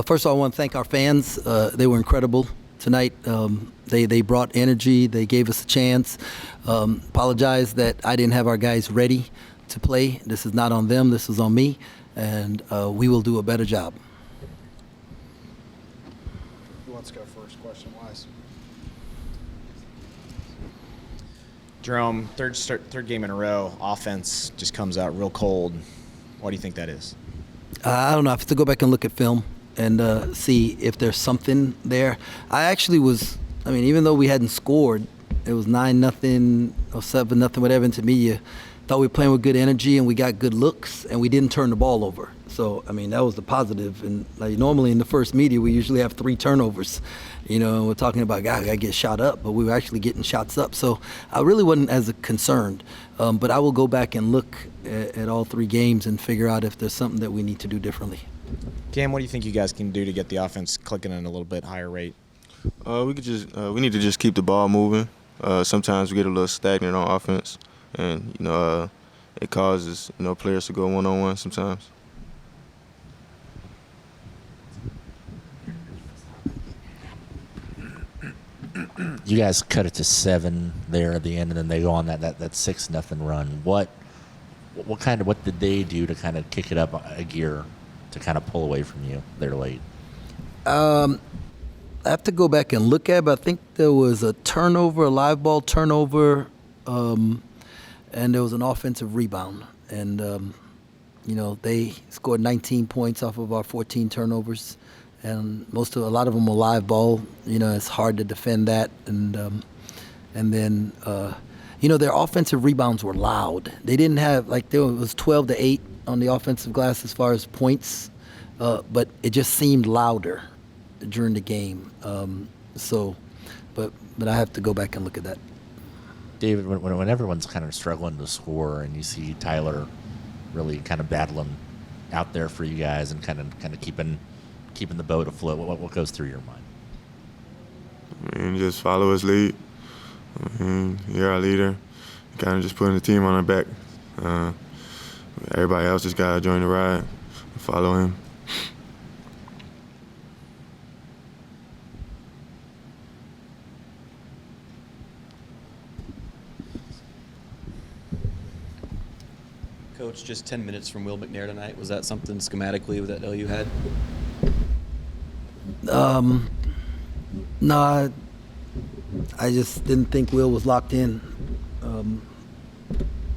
First of all, I want to thank our fans. They were incredible tonight. They brought energy. They gave us a chance. Apologize that I didn't have our guys ready to play. This is not on them. This is on me. And we will do a better job. Who wants to go first, question-wise? Jerome, third game in a row, offense just comes out real cold. Why do you think that is? I don't know. I have to go back and look at film and see if there's something there. I actually even though we hadn't scored, it was 9-0 or 7-0, whatever, intermediate. Thought we were playing with good energy and we got good looks and we didn't turn the ball over. So, that was the positive. And normally in the first media, we usually have 3 turnovers. And we're talking about, God, I got to get shot up, but we were actually getting shots up. So I really wasn't as concerned. But I will go back and look at all 3 games and figure out if there's something that we need to do differently. Cam, what do you think you guys can do to get the offense clicking at a little bit higher rate? We need to just keep the ball moving. Sometimes we get a little stagnant on offense, and it causes players to go one-on-one sometimes. You guys cut it to 7 there at the end, and then they go on that 6-0 run. What did they do to kind of kick it up a gear to kind of pull away from you there late? I have to go back and look at it, but I think there was a turnover, a live ball turnover, and there was an offensive rebound. And, they scored 19 points off of our 14 turnovers. And a lot of them were live ball. It's hard to defend that. And then, their offensive rebounds were loud. They didn't have, there was 12-8 on the offensive glass as far as points, but it just seemed louder during the game. But I have to go back and look at that. David, when everyone's kind of struggling to score and you see Tyler really kind of battling out there for you guys and kind of keeping the boat afloat, what goes through your mind? Just follow his lead. You're our leader. Kind of just putting the team on our back. Everybody else just got to join the ride and follow him. Coach, just 10 minutes from Will McNair tonight. Was that something schematically that you had? No, I just didn't think Will was locked in.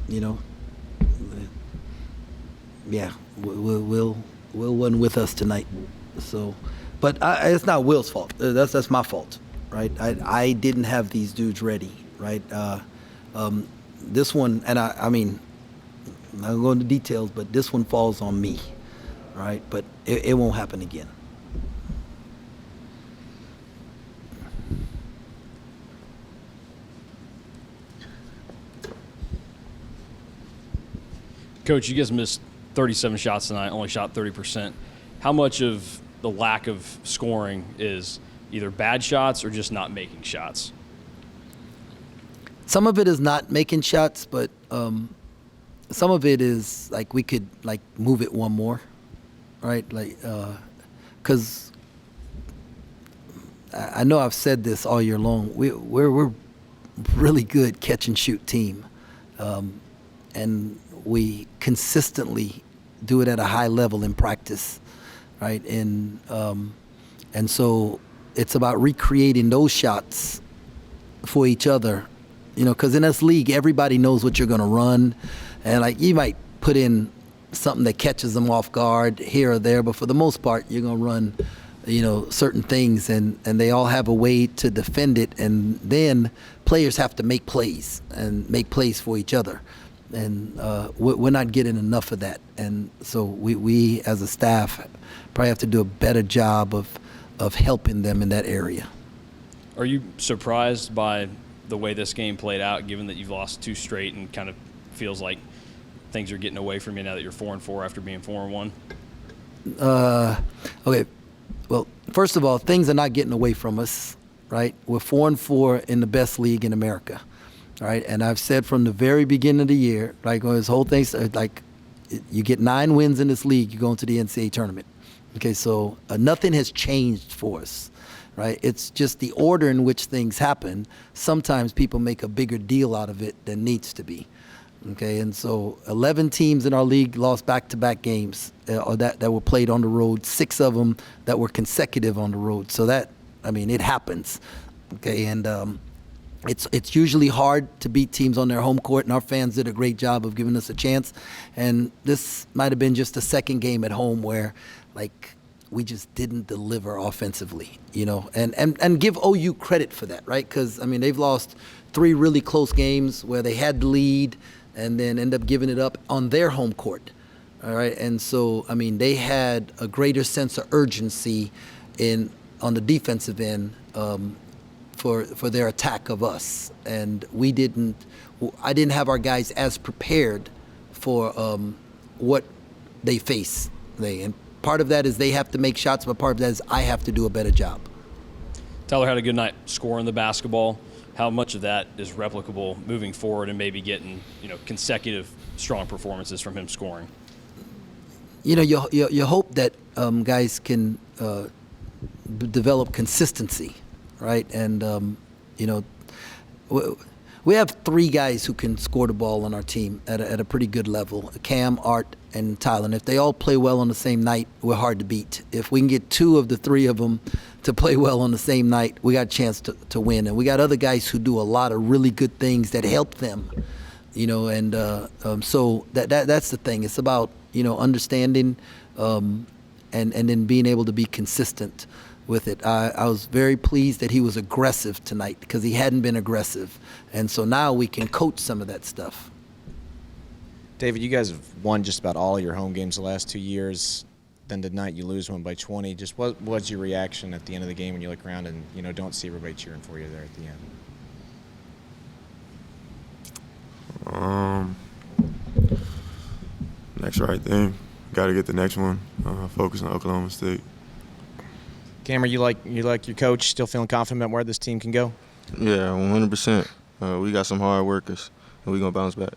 Will wasn't with us tonight. So, but it's not Will's fault. That's my fault, right? I didn't have these dudes ready, right? This one, and I'm not going to go into details, but this one falls on me, right? But it won't happen again. Coach, you guys missed 37 shots tonight, only shot 30%. How much of the lack of scoring is either bad shots or just not making shots? Some of it is not making shots, but some of it is we could move it one more, right? Because I know I've said this all year long. We're really good catch and shoot team, and we consistently do it at a high level in practice, right? And so it's about recreating those shots for each other, because in this league, everybody knows what you're going to run. And you might put in something that catches them off guard here or there, but for the most part, you're going to run, certain things, and they all have a way to defend it. And then players have to make plays for each other. And we're not getting enough of that. And so we as a staff probably have to do a better job of helping them in that area. Are you surprised by the way this game played out, given that you've lost 2 straight and kind of feels like things are getting away from you now that you're 4-4 after being 4-1? Okay. Well, first of all, things are not getting away from us, right? We're 4-4 in the best league in America, right? And I've said from the very beginning of the year, when this whole thing, you get 9 wins in this league, you go into the NCAA tournament, Okay, so nothing has changed for us, right? It's just the order in which things happen. Sometimes people make a bigger deal out of it than needs to be. Okay, and so 11 teams in our league lost back-to-back games or that were played on the road, 6 of them that were consecutive on the road. So that, I mean, it happens. Okay, and it's usually hard to beat teams on their home court, and our fans did a great job of giving us a chance. And this might have been just a second game at home where, like, we just didn't deliver offensively, you know, and give OU credit for that, right? Because, I mean, they've lost 3 really close games where they had the lead and then end up giving it up on their home court, all right? And so, I mean, they had a greater sense of urgency on the defensive end for their attack of us, and I didn't have our guys as prepared for what they face. And part of that is they have to make shots, but part of that is I have to do a better job. Tyler had a good night scoring the basketball. How much of that is replicable moving forward and maybe getting, you know, consecutive strong performances from him scoring? You know, you hope that guys can develop consistency, right? And you know, we have 3 guys who can score the ball on our team at a pretty good level: Cam, Art, and Tyler. And if they all play well on the same night, we're hard to beat. If we can get 2 of the 3 of them to play well on the same night, we got a chance to win. And we got other guys who do a lot of really good things that help them, you know. And so that's the thing. It's about, you know, understanding and then being able to be consistent with it. I was very pleased that he was aggressive tonight because he hadn't been aggressive. And so now we can coach some of that stuff. David, you guys have won just about all your home games the last 2 years. Then tonight you lose one by 20. Just what was your reaction at the end of the game when you look around and, you know, don't see everybody cheering for you there at the end? Next right thing. Got to get the next one. Focus on Oklahoma State. Cameron, you like your coach, still feeling confident about where this team can go? Yeah, 100%. We got some hard workers, and we're going to bounce back.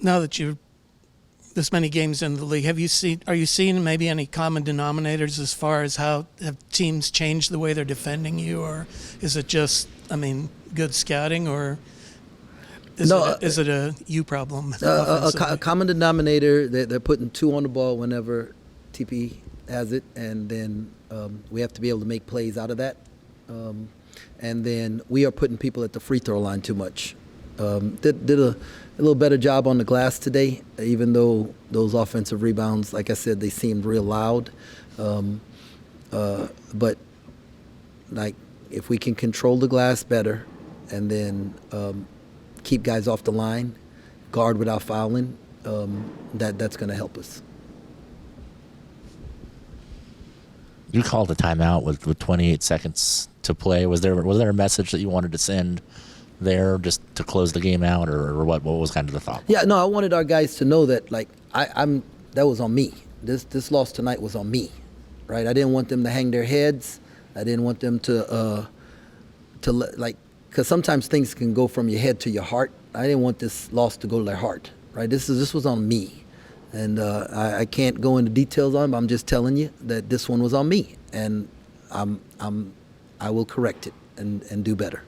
Now that you're this many games in the league, are you seeing maybe any common denominators as far as how have teams changed the way they're defending you, or is it just, I mean, good scouting, or is it a you problem? A common denominator, they're putting 2 on the ball whenever TP has it, and then we have to be able to make plays out of that. And then we are putting people at the free throw line too much. Did a little better job on the glass today, even though those offensive rebounds, like I said, they seemed real loud. But like, if we can control the glass better and then keep guys off the line, guard without fouling, that's going to help us. You called a timeout with 28 seconds to play. Was there a message that you wanted to send there just to close the game out, or what was kind of the thought? Yeah, no, I wanted our guys to know that, like, that was on me. This loss tonight was on me, right? I didn't want them to hang their heads. I didn't want them to like, because sometimes things can go from your head to your heart. I didn't want this loss to go to their heart, right? This was on me, and I can't go into details on it, but I'm just telling you that this one was on me, and I will correct it and do better.